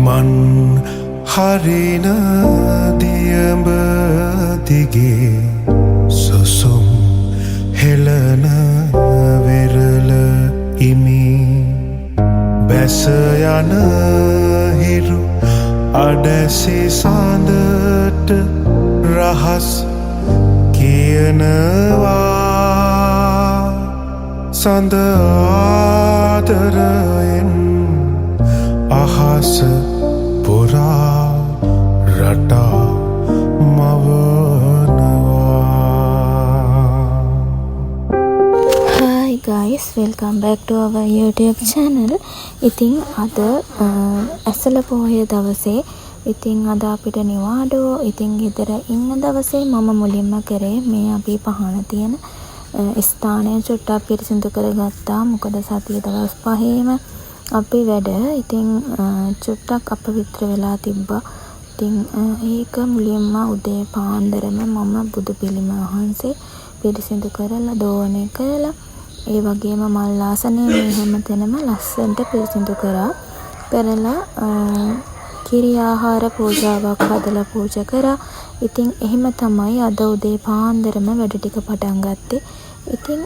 මන් හරින දියඹ දිගේ සුසුම් හෙළන වෙරළ ඉමි බැස යන හිරු අඩැසි සඳට රහස් කියනවා සඳ ආදරයෙන් අහස පුරා රටා මවනවා. Hi guys, welcome back to our YouTube channel. ඉතින් අද ඇසළ පොහොය දවසේ ඉතින් අද අපිට නිවාඩුව. ඉතින් ගෙදර ඉන්න දවසේ මම මුලින්ම කරේ මේ අපි පහන තියෙන ස්ථානය චුට්ටක් පිරිසිදු කරගත්තා. මොකද සතිය දවස් 5ේම අපි වැඩ ඉතින් චුට්ටක් අපවිත්‍ර වෙලා තිබ්බා. ඉතින් ඒක මුලින්ම උදේ පාන්දරම මම බුදු පිළිම වහන්සේ පිරිසිදු කරලා දෝවණය කරලා ඒ වගේම මල් ආසනය මේ හැමතැනම ලස්සනට පිරිසිදු කරලා කිරි ආහාර පූජාවක් හදලා පූජා කරා. ඉතින් එහෙම තමයි අද උදේ පාන්දරම වැඩ ටික පටන් ගත්තේ. ඉතින්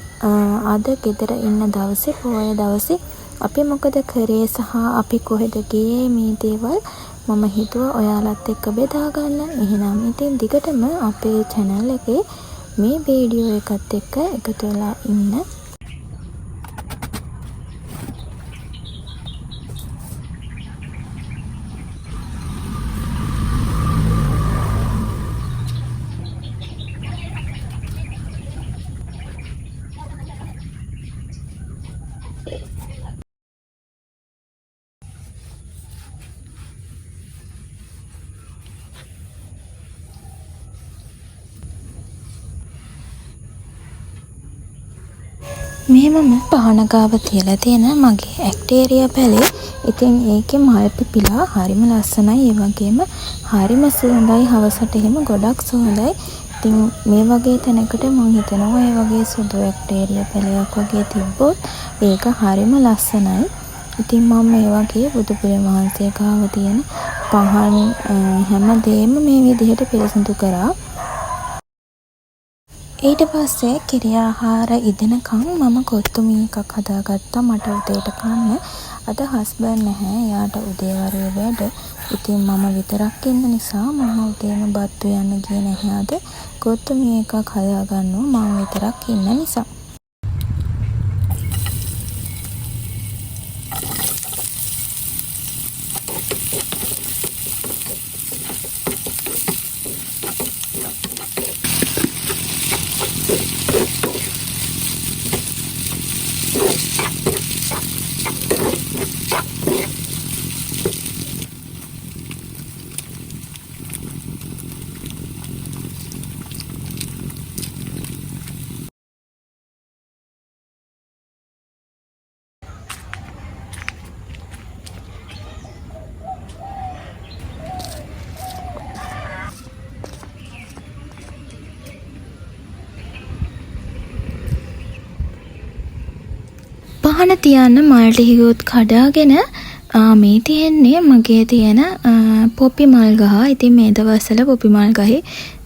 අද ගෙදර ඉන්න දවසේ පොය දවසේ අපි මොකද කරේ සහ අපි කොහෙද ගියේ මේ දේවල් මම හිතුවා ඔයාලත් එක්ක බෙදා ගන්න. එහෙනම් ඉතින් දිගටම අපේ channel එකේ මේ වීඩියෝ එකත් එක්ක එකතු වෙලා ඉන්න. මේ මම පහන ගාව තියලා තියෙන මගේ ඇක්ටේරියා පැලේ. ඉතින් ඒකේ මල් පිපිලා හරිම ලස්සනයි. ඒ වගේම හරිම සුවඳයි. හවසට එහෙම ගොඩක් සුවඳයි. ඉතින් මේ වගේ තැනකට මම හිතනවා ඒ වගේ සුදු ඇක්ටේරියා පැලයක් වගේ තිබ්බොත් ඒක හරිම ලස්සනයි. ඉතින් මම මේ වගේ බුදු පිළිම වහන්සේ ගාව තියෙන පහන් හැමදේම මේ විදිහට පිරිසිදු කරා. ඊට පස්සේ කිරි ආහාර ඉදෙනකන් මම කොත්තුමී එකක් හදාගත්තා මට උදේට කන්න. අද හස්බන්ඩ් නැහැ. එයාට උදේ වරුවේ වැඩ. ඉතින් මම විතරක් ඉන්න නිසා මම උදේම බත් උයන්න ගියේ නැහැ අද. කොත්තුමී එකක් හදාගන්නවා මම විතරක් ඉන්න නිසා. පහන තියන්න මල් ටිකකුත් කඩාගෙන මේ තියෙන්නේ මගේ තියෙන පොපි මල් ගහ. ඉතින් මේ දවස්වල පොපි මල් ගහේ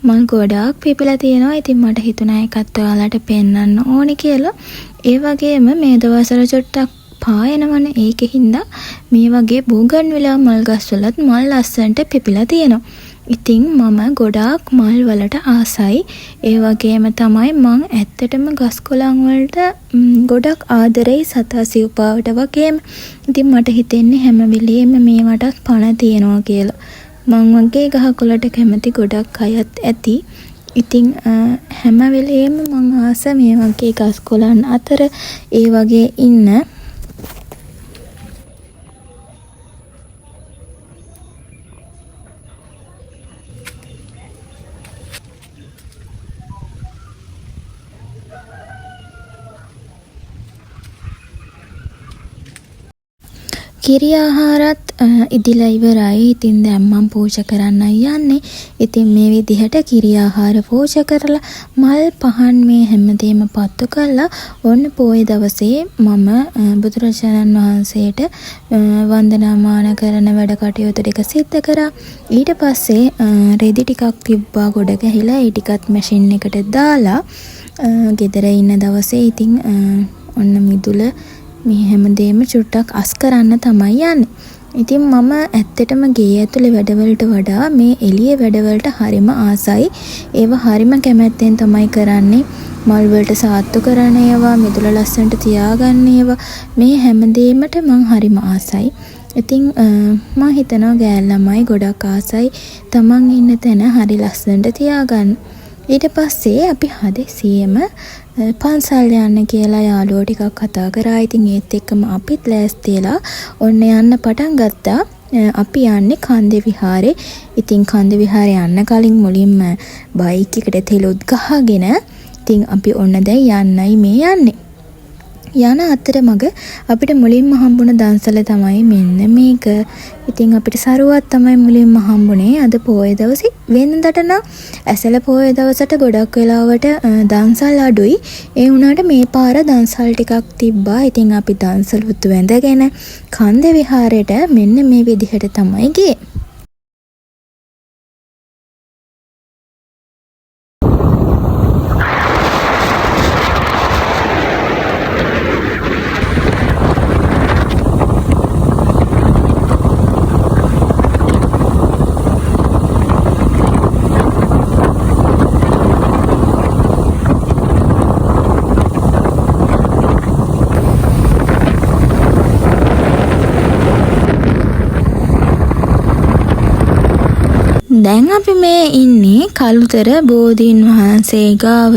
මල් ගොඩාක් පිපිලා තියෙනවා. ඉතින් මට හිතුණා ඒකත් ඔයාලට පෙන්වන්න ඕනේ කියලා. ඒ වගේම මේ දවස්වල චොට්ටක් පායනවනේ. ඒකෙහිඳ මේ වගේ බෝගන්විලා මල් ගස්වලත් මල් ලස්සනට පිපිලා තියෙනවා. ඉතින් මම ගොඩාක් මල් වලට ආසයි. ඒ වගේම තමයි මං ඇත්තටම ගස් කොළන් වලට ගොඩක් ආදරෙයි සතා සිව්පාවට වගේම. ඉතින් මට හිතෙන්නේ හැම වෙලේම මේවටත් පණ තියනවා කියලා. මං වගේ ගහකොළට කැමති ගොඩක් අයත් ඇති. ඉතින් හැම වෙලේම මං ආස මේ වගේ ගස් කොළන් අතර ඒ වගේ ඉන්න. කිරි ආහාරත් ඉදිලා ඉවරයි. ඉතින් දැන් මම පූජා කරන්නයි යන්නේ. ඉතින් මේ විදිහට කිරි ආහාර පූජා කරලා මල් පහන් මේ හැමදේම පත්තු කරලා ඔන්න පොයේ දවසේ මම බුදුරජාණන් වහන්සේට වන්දනාමාන කරන වැඩ කටයුතු ටික සිද්ධ කරා. ඊට පස්සේ රෙදි ටිකක් තිබ්බා ගොඩ ගැහිලා ඒ ටිකත් මැෂින් එකට දාලා ගෙදර ඉන්න දවසේ ඉතින් ඔන්න මිදුල මේ හැමදේම චුට්ටක් අස් කරන්න තමයි යන්නේ. ඉතින් මම ඇත්තටම ගේ ඇතුලේ වැඩවලට වඩා මේ එළියේ වැඩවලට හරිම ආසයි. ඒවා හරිම කැමැත්තෙන් තමයි කරන්නේ. මල් වලට සාත්තු කරන ඒවා, මිදුල ලස්සනට තියාගන්න ඒවා, මේ හැමදේමට මං හරිම ආසයි. ඉතින් මම හිතනවා ගෑල් ළමයි ගොඩක් ආසයි තමන් ඉන්න තැන හරි ලස්සනට තියාගන්න. ඊට පස්සේ අපි හදිසියෙම පන්සල් යන්න කියලා යාළුවෝ ටිකක් කතා කරා. ඉතින් ඒත් එක්කම අපිත් ලෑස්තිලා ඔන්න යන්න පටන් ගත්තා. අපි යන්නේ කන්දේ විහාරේ. ඉතින් කන්දේ විහාරේ යන්න කලින් මුලින්ම බයික් එකට තෙලුත් ගහගෙන ඉතින් අපි ඔන්න දැන් යන්නයි මේ යන්නේ. යන අතරමඟ අපිට මුලින්ම හම්බුණ දන්සල තමයි මෙන්න මේක. ඉතින් අපිට සරුවක් තමයි මුලින්ම හම්බුනේ අද පොය දවසේ. වෙනදට නම් ඇසල පොය දවසට ගොඩක් වෙලාවට දන්සල් අඩුයි. ඒ වුණාට මේ පාර දන්සල් ටිකක් තිබ්බා. ඉතින් අපි දන්සලුත් වැඳගෙන කන්ද විහාරයට මෙන්න මේ විදිහට තමයි ගියේ. දැන් අපි මේ ඉන්නේ කළුතර බෝධීන් වහන්සේ ගාව.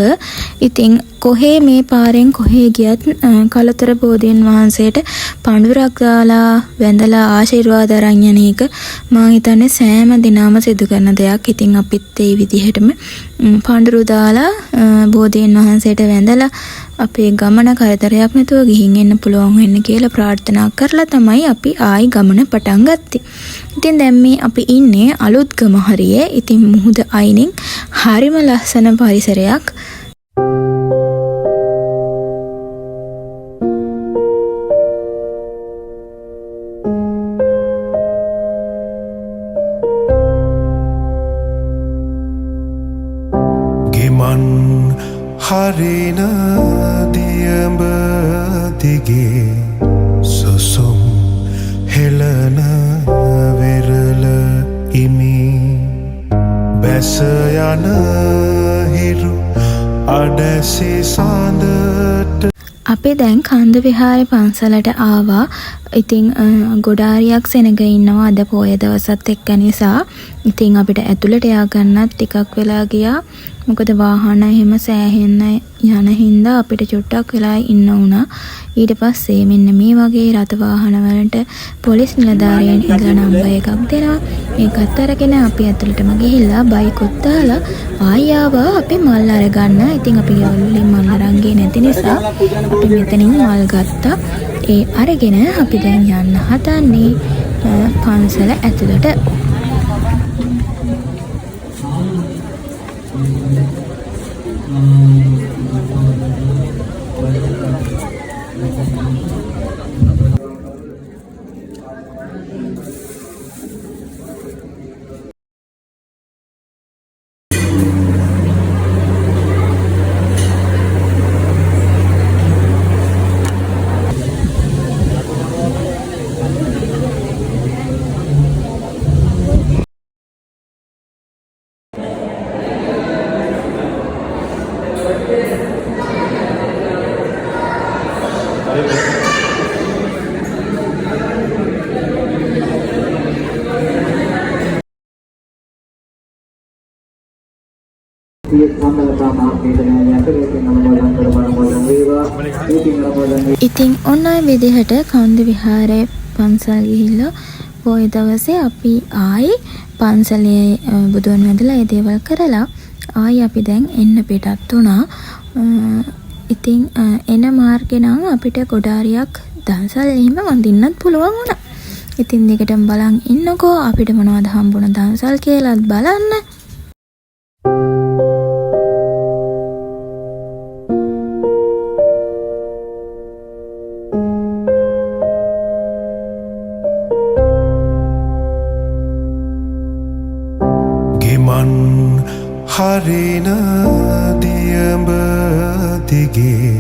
ඉතින් කොහේ මේ පාරෙන් කොහේ ගියත් කළුතර බෝධීන් වහන්සේට පඳුරක් දාලා වැඳලා ආශිර්වාද අරන් යන එක මම හිතන්නේ සෑම දිනම සිදු කරන දෙයක්. ඉතින් අපිත් ඒ විදිහටම පඳුරු දාලා බෝධීන් වහන්සේට වැඳලා අපේ ගමන කරදරයක් නැතුව ගිහින් එන්න පුළුවන් වෙන්න කියලා ප්‍රාර්ථනා කරලා තමයි අපි ආයි ගමන පටන් ගත්තේ. ඉතින් දැන් මේ අපි ඉන්නේ අලුත්ගම හරියේ. ඉතින් මුහුද අයිනෙන් හරිම ලස්සන පරිසරයක්. ගිමන් හරින දියඹ දිගේ සුසුම් හෙළන වෙරළ ඉමි බැස යන හිරු අඩැසි සඳට අපි දැන් කන්ද විහාරේ පන්සලට ආවා. ඉතින් ගොඩාරියක් සෙනග ඉන්නවා අද පොය දවසත් එක්ක නිසා. ඉතින් අපිට ඇතුළට ය아가න්නත් ටිකක් වෙලා ගියා. මොකද වාහන එහෙම සෑහෙන්න යන හින්දා අපිට චුට්ටක් වෙලා ඉන්න වුණා. ඊට පස්සේ මෙන්න මේ වගේ රථ වාහන වලට පොලිස් නිලධාරියන් ඉඳලා නම්බර් එකක් දෙනවා. ඒකත් අරගෙන අපි ඇතුළටම ගිහිල්ලා බයික් උත් දාලා ආයි ආවා අපි මල් අරගන්න. ඉතින් අපි ගෙවල් මල් අරන් ගියේ නැති නිසා අපි මෙතනින් මල් ගත්තා. ඒ අරගෙන අපි දැන් යන්න හදන්නේ පන්සල ඇතුළට. ඉතින් ඔන්න ඔය විදිහට කන්ද විහාරේ පන්සල් ගිහිල්ලා පොය දවසේ අපි ආයි පන්සලේ බුදුන් වැඳලා ඒ දේවල් කරලා ආයි අපි දැන් එන්න පිටත් වුණා. ඉතින් එන මාර්ගේ නම් අපිට ගොඩාරියක් දන්සල් එහෙම වඳින්නත් පුළුවන් වුණා. ඉතින් දිගටම බලන් ඉන්නකෝ අපිට මොනවද හම්බුණ දන්සල් කියලාත් බලන්න. ගිමන් හරින දියඹ දිගේ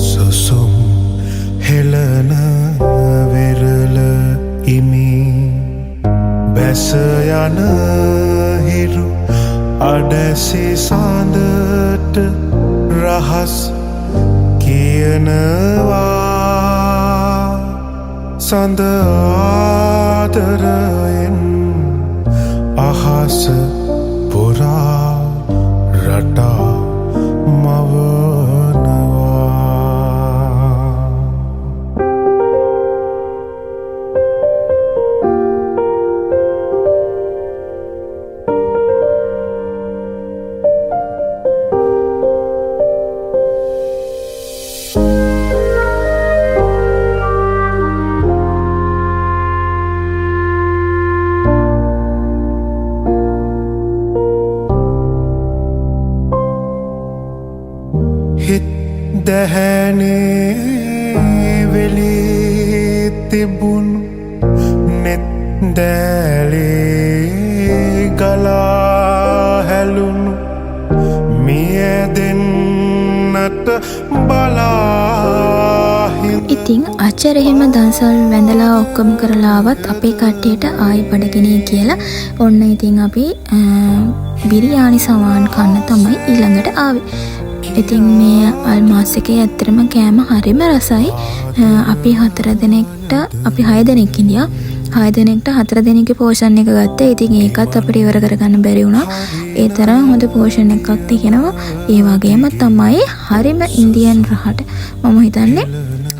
සුසුම් හෙළන වෙරළ ඉමි බැස යන හිරු අඩැසි සඳට රහස් කියනවා සඳ ආදරයෙන් අහස පුරා රටා මවනවා. හිත් දැහැනේ වෙලී තිබුණු නෙත් දැලේ ගලා හැලුණු මිය දෙන්නට බලාහින්. ඉතින් අච්චර එහෙම දන්සල් වැඳලා ඔක්කොම කරලාවත් අපේ කට්ටියට ආයි බඩගිනි කියලා ඔන්න ඉතින් අපි බිරියානි සමාන් කන්න තමයි ඊළඟට ආවේ. ඉතින් මේ අල්මාස් එකේ ඇත්තටම කෑම හරිම රසයි. අපි 6 දෙනෙක් ඉඳියා. 6 දෙනෙක්ට 4 දෙනෙක්ගේ පෝෂන් එක ගත්තා. ඉතින් ඒකත් අපිට ඉවර කරගන්න බැරි වුණා. ඒ තරම් හොඳ පෝෂන් එකක් තියෙනවා. ඒ වගේම තමයි හරිම ඉන්දියන් රහට මම හිතන්නේ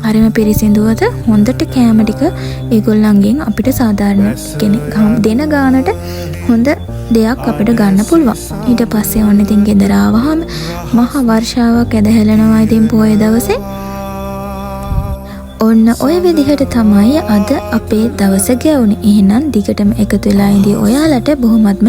හරිම පිරිසිදුවද හොඳට කෑම ටික ඒගොල්ලන්ගෙන් අපිට සාධාරණ කෙනෙක් දෙන ගානට හොඳ දෙයක් අපිට ගන්න පුළුවන්. ඊට පස්සේ ඔන්න ඉතින් ගෙදර ආවහම මහ වර්ෂාවක් ඇදහැලෙනවා. ඉතින් පොයේ දවසේ ඔන්න ඔය විදිහට තමයි අද අපේ දවස ගෙවුනේ. එහෙනම් දිගටම එකතු වෙලා ඉඳී ඔයාලට බොහොමත්ම